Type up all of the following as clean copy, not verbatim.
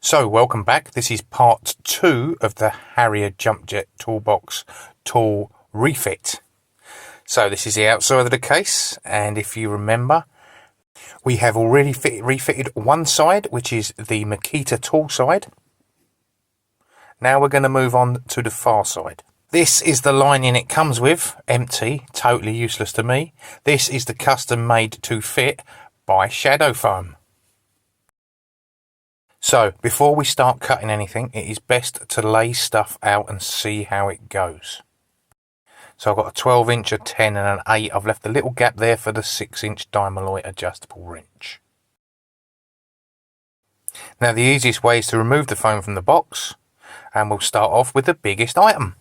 So welcome back. This is part 2 of the Harrier Jump Jet Toolbox tool refit. So this is the outside of the case, and if you remember, we have already refitted one side, which is the Makita tool side. Now we're going to move on to the far side. This is the lining it comes with, empty, totally useless to me. This is the custom made to fit by SHADOWFOAM. So, before we start cutting anything, it is best to lay stuff out and see how it goes. So I've got a 12-inch, a 10 and an 8. I've left a little gap there for the 6-inch Dynamite adjustable wrench. Now the easiest way is to remove the foam from the box, and we'll start off with the biggest item,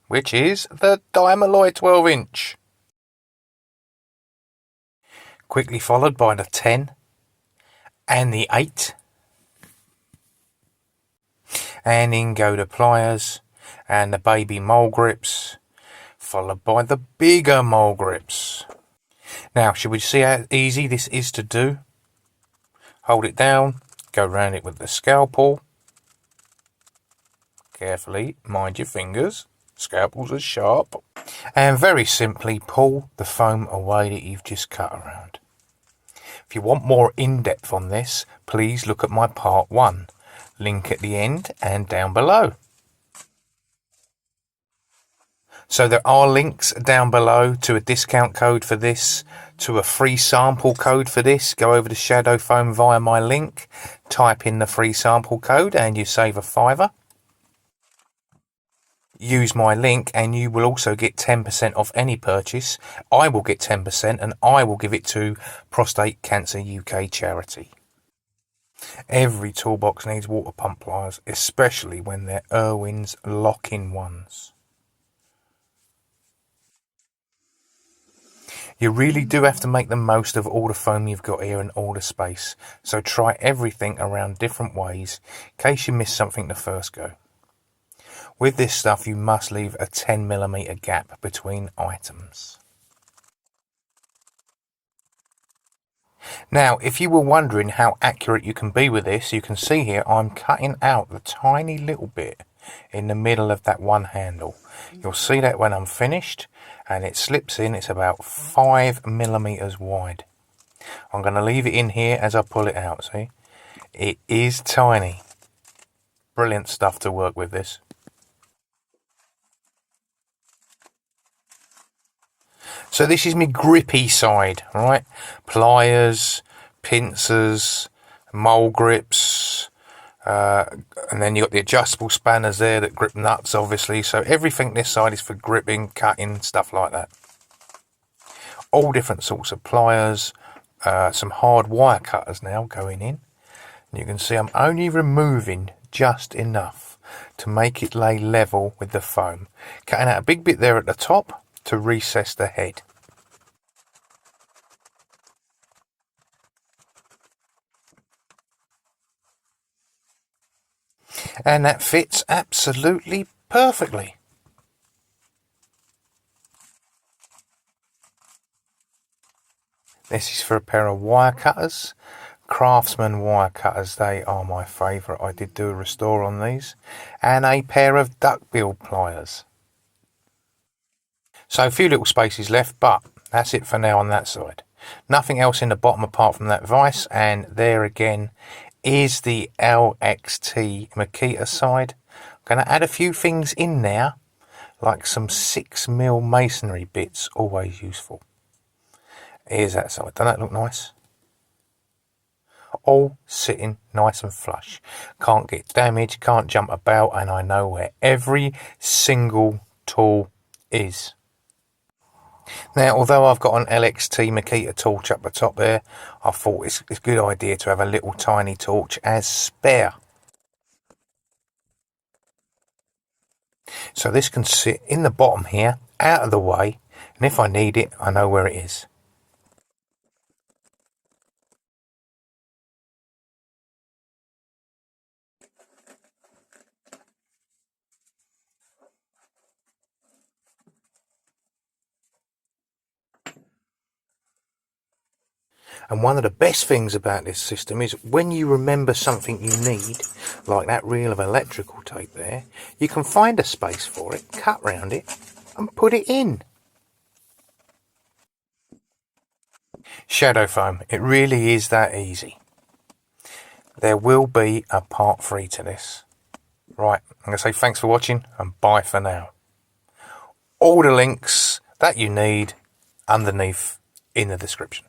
which is the Dynamite 12-inch. Quickly followed by the 10 and the 8. And in go the pliers and the baby mole grips, followed by the bigger mole grips. Now, should we see how easy this is to do? Hold it down, go around it with the scalpel. Carefully, mind your fingers, scalpels are sharp. And very simply pull the foam away that you've just cut around. If you want more in-depth on this, please look at my part 1. Link at the end and down below. So there are links down below to a discount code for this, to a free sample code for this. Go over to SHADOWFOAM via my link, type in the free sample code and you save a £5. Use my link and you will also get 10% off any purchase. I will get 10% and I will give it to Prostate Cancer UK charity. Every toolbox needs water pump pliers, especially when they're Irwin's lock-in ones. You really do have to make the most of all the foam you've got here and all the space, so try everything around different ways in case you miss something the first go. With this stuff you must leave a 10mm gap between items. Now, if you were wondering how accurate you can be with this, you can see here I'm cutting out the tiny little bit in the middle of that one handle. You'll see that when I'm finished, and it slips in. It's about 5mm wide. I'm going to leave it in here as I pull it out, see? It is tiny. Brilliant stuff to work with this. So this is my grippy side, right? Pliers, pincers, mole grips, and then you've got the adjustable spanners there that grip nuts, obviously. So everything this side is for gripping, cutting, stuff like that. All different sorts of pliers, some hard wire cutters now going in. And you can see I'm only removing just enough to make it lay level with the foam. Cutting out a big bit there at the top to recess the head. And that fits absolutely perfectly. This is for a pair of wire cutters. Craftsman wire cutters, they are my favourite. I did do a restore on these. And a pair of duckbill pliers. So a few little spaces left, but that's it for now on that side. Nothing else in the bottom apart from that vise, and there again is the LXT Makita side. I'm going to add a few things in there, like some 6mm masonry bits, always useful. Here's that side. Doesn't that look nice? All sitting nice and flush. Can't get damaged, can't jump about, and I know where every single tool is. Now, although I've got an LXT Makita torch up the top there, I thought it's a good idea to have a little tiny torch as spare. So this can sit in the bottom here, out of the way, and if I need it, I know where it is. And one of the best things about this system is when you remember something you need, like that reel of electrical tape there, you can find a space for it, cut round it and put it in. Shadow foam, it really is that easy. There will be a part 3 to this. Right, I'm going to say thanks for watching and bye for now. All the links that you need underneath in the description.